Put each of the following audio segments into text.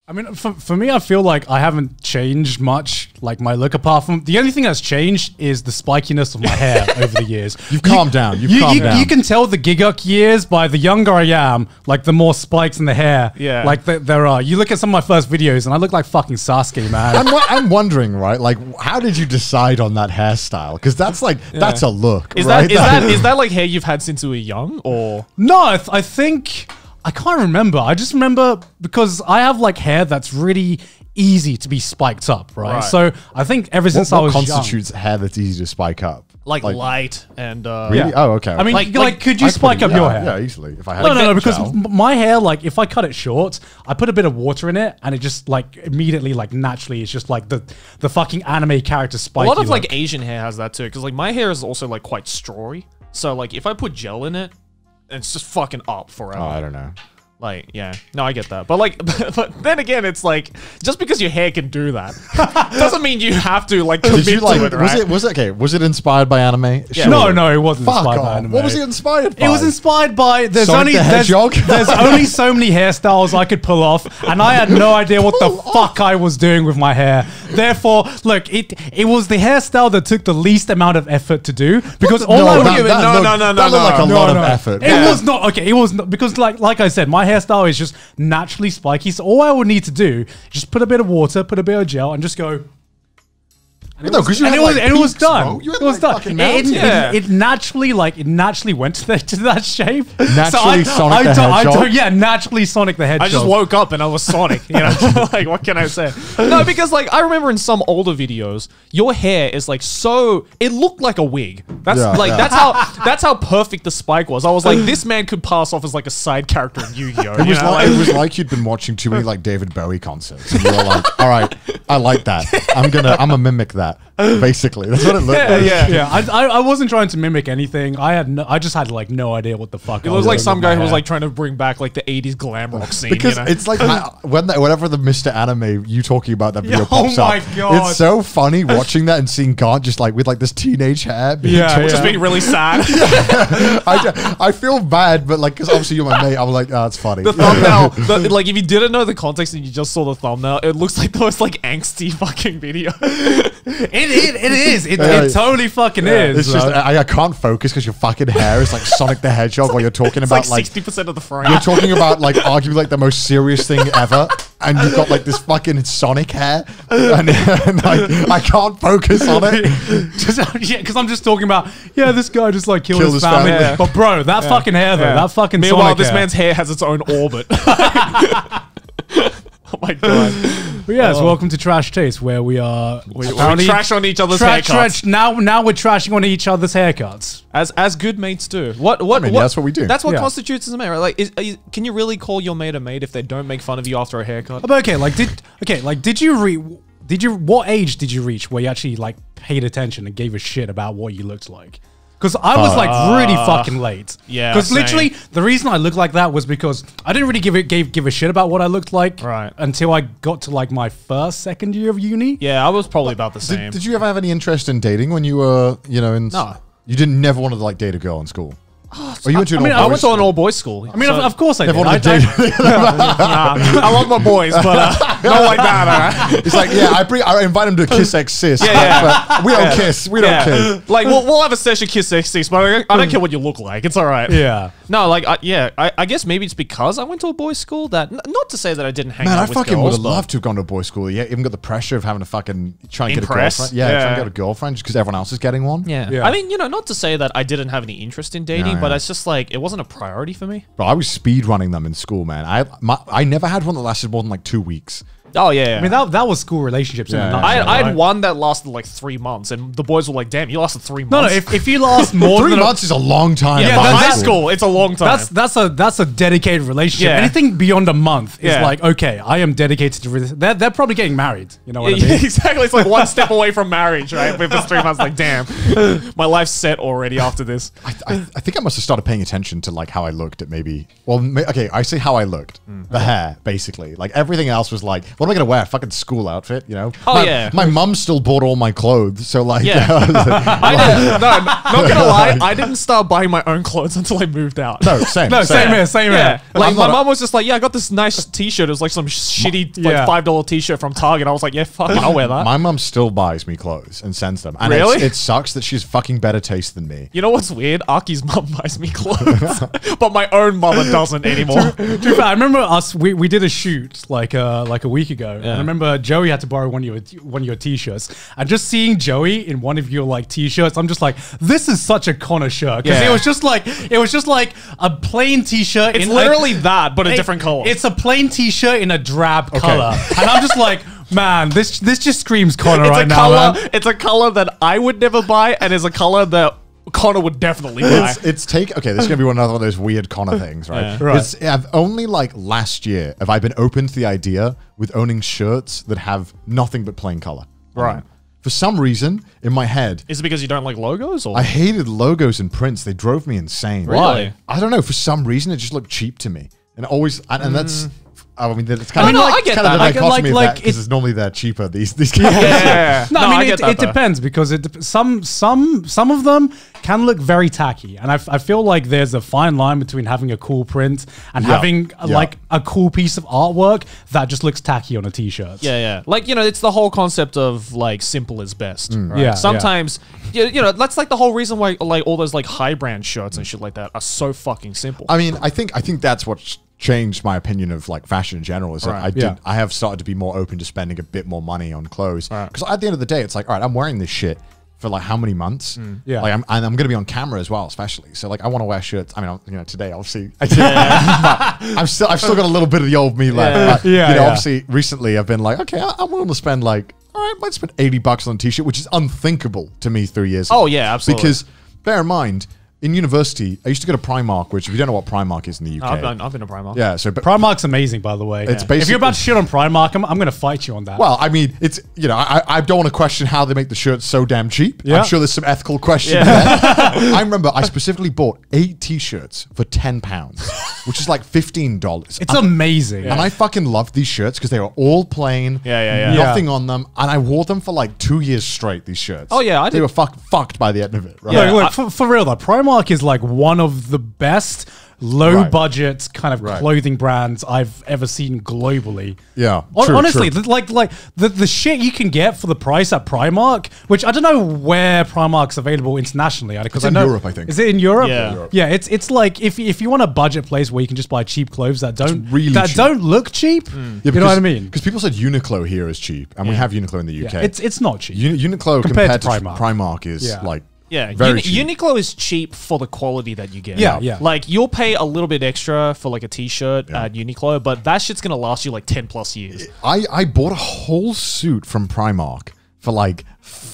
I mean, for me, I feel like I haven't changed much, like my look, apart from the only thing that's changed is the spikiness of my hair over the years. You've calmed down. You've calmed down. You can tell the Giguk years by the younger I am, like the more spikes in the hair. Yeah. Like there are. You look at some of my first videos and I look like fucking Sasuke, man. I'm wondering, right? Like, how did you decide on that hairstyle? Because that's like, that's a look, Is right? is that like hair you've had since you were young, or? No, I think... I can't remember. I just remember because I have like hair that's really easy to be spiked up, right? So I think ever since I was young... What constitutes hair that's easy to spike up? Like light and... Really? Yeah. Oh, okay. I mean, Like, could you spike up your hair? Yeah, easily. If I had No, because my hair, like, if I cut it short, I put a bit of water in it, and it just, like, immediately, like, naturally, it's just, like, the fucking anime character spiky. A lot of, look. like, Asian hair has that, too. Because, like, my hair is also, like, quite strawy. So, like, if I put gel in it, it's just fucking up forever. Oh, I don't know. Like, yeah. No, I get that. But, like, but then again, it's like, just because your hair can do that doesn't mean you have to, like, commit Did you like? to it, right? Was it inspired by anime? Yeah. No, it wasn't Fuck inspired by off. anime. What was it inspired by? It was inspired by there's Sonic only the Hedgehog? there's only so many hairstyles I could pull off, and I had no idea what the fuck I was doing with my hair. Therefore, look, it was the hairstyle that took the least amount of effort to do because all I would give it. No. That looked like a lot of effort. It was not okay. It was not because like I said, my hairstyle is just naturally spiky. So all I would need to do, just put a bit of water, put a bit of gel, and just go. And No, because it was done. You had, It was like, done. fucking mountains. Yeah. Naturally went to that shape. Naturally Sonic the Hedgehog? Yeah, naturally Sonic the Hedgehog. I just woke up and I was Sonic, you know? Like, what can I say? No, because, like, I remember in some older videos, your hair is, like, so... It looked like a wig. That's, that's how perfect the spike was. I was like, this man could pass off as, like, a side character in Yu-Gi-Oh! It was like you'd been watching too many, like, David Bowie concerts. And you were like, all right, I like that. I'm gonna mimic that. Basically, that's what it looked like. Yeah. I wasn't trying to mimic anything. I just had like no idea what the fuck. It was like some guy who was like trying to bring back like the 80s glam rock scene. Because you know? it's like whenever the Mr. Anime you talking about that video pops my up, God. it's so funny watching that and seeing Gaunt just like with like this teenage hair. Just being really sad. I feel bad, but like because obviously you're my mate, I'm like, oh, it's funny. The thumbnail, like if you didn't know the context and you just saw the thumbnail, it looks like the most like angsty fucking video. It is. It totally fucking is. It's just I can't focus because your fucking hair is like Sonic the Hedgehog while you're talking It's about like like 60% of the frame. you're talking about like arguably like the most serious thing ever, and you've got like this fucking Sonic hair, and I can't focus on it. Because I'm just talking about this guy just like killed his family. Yeah. But bro, that fucking hair though, that fucking. Meanwhile, Sonic this hair. man's hair has its own orbit. Oh my god! But yes, welcome to Trash Taste, where we are we trash on each other's haircuts. Now we're trashing on each other's haircuts, as good mates do. That's what we do. That's what constitutes as a mate, right? Like, can you really call your mate a mate if they don't make fun of you after a haircut? But what age did you reach where you actually like paid attention and gave a shit about what you looked like? Because I was like really fucking late. Yeah. Because literally the reason I looked like that was because I didn't really give a shit about what I looked like until I got to like my second year of uni. Yeah, I was probably about the same. Did you ever have any interest in dating when you were, in? No. You never wanted to like date a girl in school. Or you went to I went to an all-boys school. I mean, of course I did. I love my boys, but not like that. It's like, I invite him to kiss sis. But we don't kiss. We don't kiss. Like, we'll have a session kiss sis, but I don't care what you look like. It's all right. Yeah. No, like, I guess maybe it's because I went to a boys' school that, not to say that I didn't hang out with girls. Man, I fucking would have loved to have gone to a boys' school. Yeah, even got the pressure of having to fucking try and get a girlfriend. Yeah, try and get a girlfriend just because everyone else is getting one. Yeah. I mean, not to say that I didn't have any interest in dating, but it's just like, it wasn't a priority for me. But I was speed running them in school, man. I never had one that lasted more than like 2 weeks. Oh, yeah. I mean, that was school relationships. I had one that lasted like 3 months, and the boys were like, damn, you lasted 3 months. No, if you last more 3 months is a long time. Yeah, but high school, it's a long time. That's a dedicated relationship. Yeah. Anything beyond a month is like, okay, I am dedicated to this. They're probably getting married. You know what I mean? Exactly. It's like one step away from marriage, right? If it's 3 months, like, damn, my life's set already after this. I think I must have started paying attention to like how I looked at maybe. Well, okay, I say how I looked. The hair, basically. Like everything else was like, well, what am I gonna wear? A fucking school outfit, you know? Oh, my, yeah. My mum still bought all my clothes, so like, Yeah. Not gonna lie, I didn't start buying my own clothes until I moved out. no, same, No, same here, same Yeah, here. like I'm my not a- mom was just like, "Yeah, I got this nice T-shirt. It was like some shitty like Yeah. $5 T-shirt from Target." I was like, "Yeah, fuck, I'll wear that." My mum still buys me clothes and sends them. And Really? it sucks that she has fucking better taste than me. You know what's weird? Aki's mum buys me clothes, but my own mother doesn't anymore. To be fair, I remember we did a shoot like a week ago. And I remember Joey had to borrow one of your t-shirts. And just seeing Joey in one of your like t-shirts, I'm just like, this is such a Connor shirt. Because Yeah. it was just like a plain t-shirt. It's in literally that, but a it- different color. It's a plain t-shirt in a drab color. And I'm just like, man, this just screams Connor It's right a now, color. man. It's a color that I would never buy, and is a color that Connor would definitely buy. Okay, this is gonna be another one of those weird Connor things, right? Yeah. Right. I've only like last year have I been open to the idea with owning shirts that have nothing but plain color. Right. For some reason, in my head, Is it because you don't like logos, or I hated logos and prints. They drove me insane. Really? I don't know. For some reason, it just looked cheap to me, and always, and that's. I mean, it's kind No, of no, like, I get kind of that. the I get, dichotomy of like, that because it's- normally they're cheaper. These guys. Yeah. No, I mean get that, it though. depends because some of them can look very tacky, and I feel like there's a fine line between having a cool print and having like a cool piece of artwork that just looks tacky on a t-shirt. Yeah. Like, you know, it's the whole concept of like simple is best. Right? Yeah, Sometimes, you know, that's like the whole reason why like all those like high brand shirts and shit like that are so fucking simple. I mean, I think that's what's changed my opinion of like fashion in general. Is Right. that I have started to be more open to spending a bit more money on clothes because at the end of the day, it's like, all right, I'm wearing this shit for like how many months? Yeah. Like I'm going to be on camera as well, especially. So like I want to wear shirts. I mean, you know, today obviously, but I've still got a little bit of the old me left. Yeah. But, Yeah, you know, yeah. obviously, recently I've been like, okay, I'm willing to spend like, all right, might spend $80 on a t-shirt, which is unthinkable to me 3 years ago. Oh, yeah, absolutely. Because bear in mind, in university, I used to go to Primark, which if you don't know what Primark is in the UK, I've been a Primark. yeah. So, but Primark's amazing, by the way. It's if you're about to basically- shit on Primark, I'm going to fight you on that. well, I mean, it's, you know, I don't want to question how they make the shirts so damn cheap. Yeah. I'm sure there's some ethical questions there. I remember I specifically bought 8 t-shirts for £10, which is like $15. it's amazing. And I fucking loved these shirts because they were all plain, Yeah. nothing on them, and I wore them for like 2 years straight. These shirts. Oh, yeah, I they did- were fucked by the end of it. Right? Yeah. Look, for real though, Primark is like one of the best low budget kind of clothing brands I've ever seen globally. Yeah, Honestly, true. like the shit you can get for the price at Primark, which I don't know where Primark's available internationally. Because It's in Europe, I think. Is it in Europe? Yeah. Yeah. It's like if you want a budget place where you can just buy cheap clothes that don't really cheap. don't look cheap. You know what I mean? Because people said Uniqlo here is cheap, and we have Uniqlo in the UK. Yeah, it's not cheap. Uniqlo Compared compared to to Primark. Primark is Yeah. like Yeah, very cheap. Uniqlo is cheap for the quality that you get. Yeah. Like you'll pay a little bit extra for like a t-shirt at Uniqlo, but that shit's gonna last you like 10 plus years. I bought a whole suit from Primark for like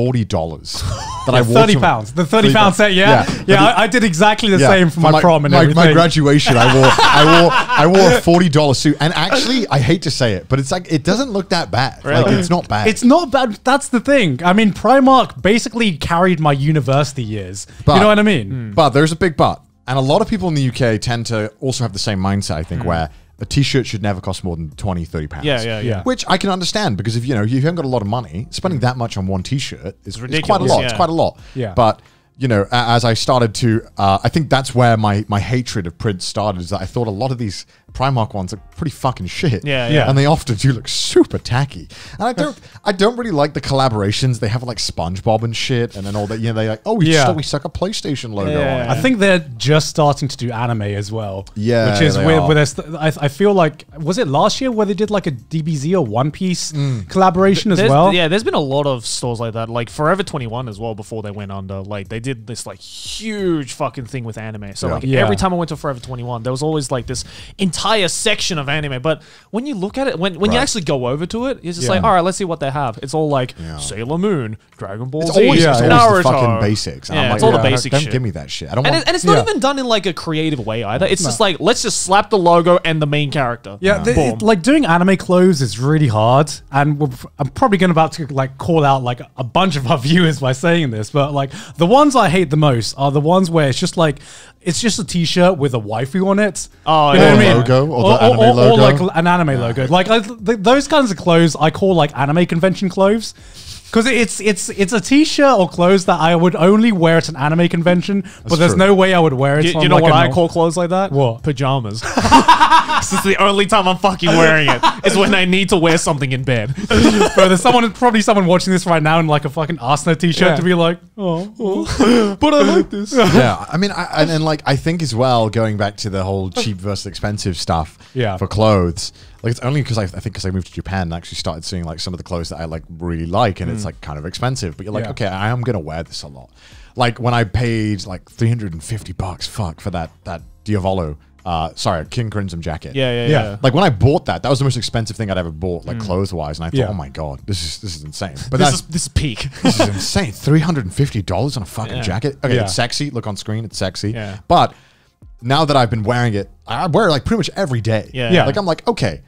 $40 that I wore to- £30. The £30 set, yeah. But Yeah, I did exactly the yeah, same for my prom and everything. My graduation, I wore a $40 suit, and actually, I hate to say it, but it's like it doesn't look that bad. Like it's not bad. It's not bad. That's the thing. I mean, Primark basically carried my university years. But- you know what I mean? But there's a big but, and a lot of people in the UK tend to also have the same mindset. I think where a t-shirt should never cost more than £20-30. Yeah. Which I can understand because if you haven't got a lot of money, spending that much on one t-shirt is quite a ridiculous, lot. yeah. It's quite a lot. Yeah. But you know, as I started to, I think that's where my hatred of print started. Is that I thought a lot of these Primark ones are pretty fucking shit. Yeah. And they often do look super tacky. And I don't really like the collaborations. They have like SpongeBob and shit, and then all that. You know, they like, oh, we stuck a PlayStation logo on it. I think they're just starting to do anime as well. Yeah, which is they weird. are. Where I feel like, was it last year where they did like a DBZ or One Piece collaboration as well? Yeah, there's been a lot of stores like that. Like Forever 21 as well before they went under. Like they did this like huge fucking thing with anime. So like Yeah. every time I went to Forever 21, there was always like this entire section of anime. But when you look at it, when you actually go over to it, it's just like, all right, let's see what they have. It's all like Sailor Moon, Dragon Ball It's Z, always, it's always Naruto. the fucking basics. And Yeah, I'm like, it's all the basic don't shit. give me that shit. I don't And, want. and it's not even done in like a creative way either. It's just like, let's just slap the logo and the main character. Yeah, Boom. like doing anime clothes is really hard, and I'm probably going about to like call out like a bunch of our viewers by saying this, but like the ones I hate the most are the ones where it's just like it's just a t-shirt with a waifu on it. Oh, You know yeah. what I mean? Logo, or the anime or logo. like an anime logo. Like those kinds of clothes I call like anime convention clothes. Because it's a t-shirt or clothes that I would only wear at an anime convention, but there's true. no way I would wear it. Do on you know like what a I call clothes like that? What? Pajamas. This is the only time I'm fucking wearing it. Is when I need to wear something in bed. Bro, there's probably someone watching this right now in like a fucking Arsenal t-shirt Yeah. to be like, but I like this. Yeah, I mean, and like I think as well, going back to the whole cheap versus expensive stuff. Yeah. For clothes, like it's only because I think because I moved to Japan and actually started seeing like some of the clothes that I like really like, and it's like kind of expensive, but you're like, Yeah. okay, I am gonna wear this a lot. Like when I paid like $350, fuck, for that Diavolo, King Crimson jacket. Yeah. Like when I bought that was the most expensive thing I'd ever bought, like clothes wise, and I thought, Yeah. oh my god, this is insane. But This is peak. this is insane. $350 on a fucking Yeah. jacket. Okay, Yeah. it's sexy. Look on screen, it's sexy. Yeah. But now that I've been wearing it, I wear it like pretty much every day. Yeah. Like I'm like, okay,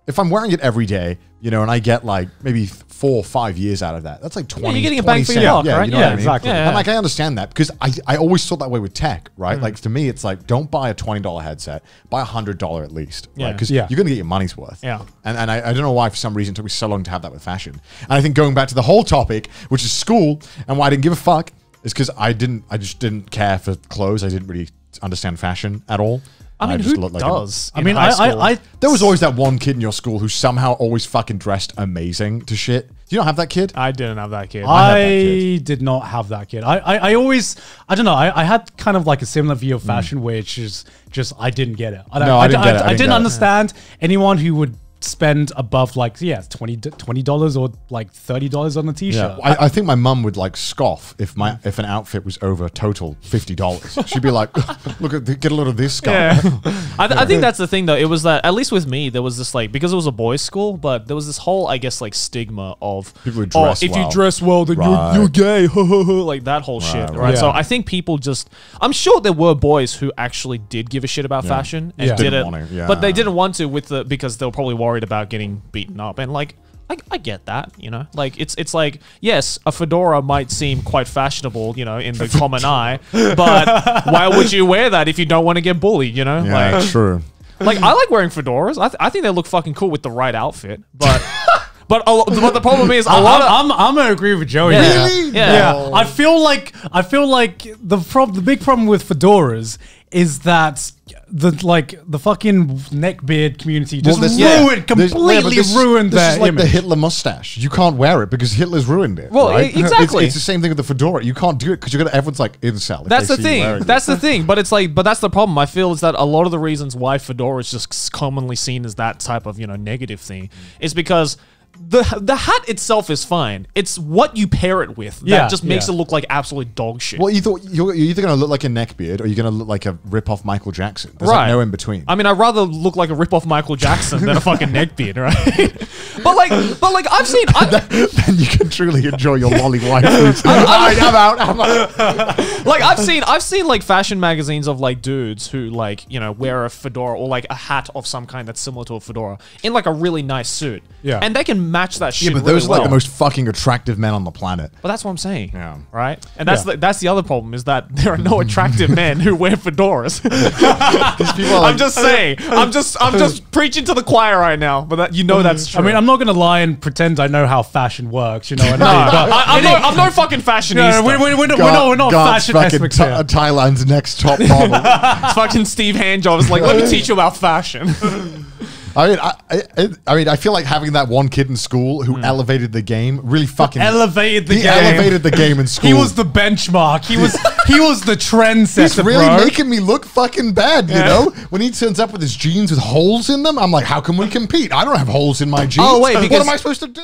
if I'm wearing it every day, and I get like maybe 4 or 5 years out of that, that's like 20. you're getting a bang for your 20 buck, yeah, right? You know Yeah, what I mean? exactly. Yeah. And like I understand that because I always thought that way with tech, right? Like to me, it's like don't buy a $20 headset, buy $100 at least, right? Yeah. Because Yeah. you're gonna get your money's worth. Yeah. And I don't know why for some reason it took me so long to have that with fashion. And I think going back to the whole topic, which is school, and why I didn't give a fuck, is because I just didn't care for clothes. I didn't really understand fashion at all. I mean, just who looked like does? I in mean, high school? there was always that one kid in your school who somehow always fucking dressed amazing to shit. Do you not have that kid? I didn't have that kid. had that I kid. did not have that kid. I always, I don't know, I had kind of like a similar view of fashion, which is just, I didn't get it. No, I didn't get it. I I didn't didn't get it. understand anyone who would spend above like, $20 or like $30 on a t-shirt. Yeah, I think my mum would like scoff if an outfit was over total $50. She'd be like, "Look get a load of this guy." Yeah. I think that's the thing though. It was that at least with me, there was this like because it was a boys' school, but there was this whole I guess like stigma of People who dress if well. you dress well, then Right. you're gay, like that whole shit, right. right? So Yeah. I think people just I'm sure there were boys who actually did give a shit about fashion and Yeah. did Didn't it, want to, yeah. but they didn't want to because they were probably worried about getting beaten up and like. I get that, like it's like yes, a fedora might seem quite fashionable, in the common eye, but why would you wear that if you don't want to get bullied, Yeah, like true. like I like wearing fedoras. I think they look fucking cool with the right outfit, but but the problem is a lot of I'm gonna agree with Joey. Yeah. there. Really? Yeah. Yeah. I feel like the big problem with fedoras is that the fucking neckbeard community just this- ruined, There's- completely but this- ruined this their is like image. the Hitler mustache. You can't wear it because Hitler's ruined it. Well, right? exactly. It's the same thing with the fedora. You can't do it because everyone's like incel. if that's they the see you thing. wearing it. That's the thing. But it's like, but that's the problem. I feel is that a lot of the reasons why fedora is just commonly seen as that type of negative thing is because the hat itself is fine. It's what you pair it with that Yeah, just makes yeah. it look like absolute dog shit. Well, you're either going to look like a neckbeard or you're going to look like a rip-off Michael Jackson. There's like no in between. I mean, I'd rather look like a rip-off Michael Jackson than a fucking neckbeard, right? but like I've seen. Then you can truly enjoy your lolly wife. I'm out. Like I've seen like fashion magazines of like dudes who like wear a fedora or like a hat of some kind that's similar to a fedora in like a really nice suit. Yeah. and they can match that shit. Yeah, but really those are like well. the most fucking attractive men on the planet. But that's what I'm saying. Yeah. Right. And that's Yeah. that's the other problem is that there are no attractive men who wear fedoras. These people are like, I'm just saying. I'm just preaching to the choir right now. But that's true. I mean, I'm not gonna lie and pretend I know how fashion works. You know what No, I mean? But I'm no fucking fashionista. we're not God's fashion fucking experts here. Thailand's next top model. It's fucking Steve Handjob is like, let me teach you about fashion. I mean, I feel like having that one kid in school who elevated the game really fucking Elevated the he game. elevated the game in school. He was the benchmark. He was the trendsetter. He's really bro. making me look fucking bad, you know? When he turns up with his jeans with holes in them, I'm like, how can we compete? I don't have holes in my jeans. Oh, wait, what because- am I supposed to do?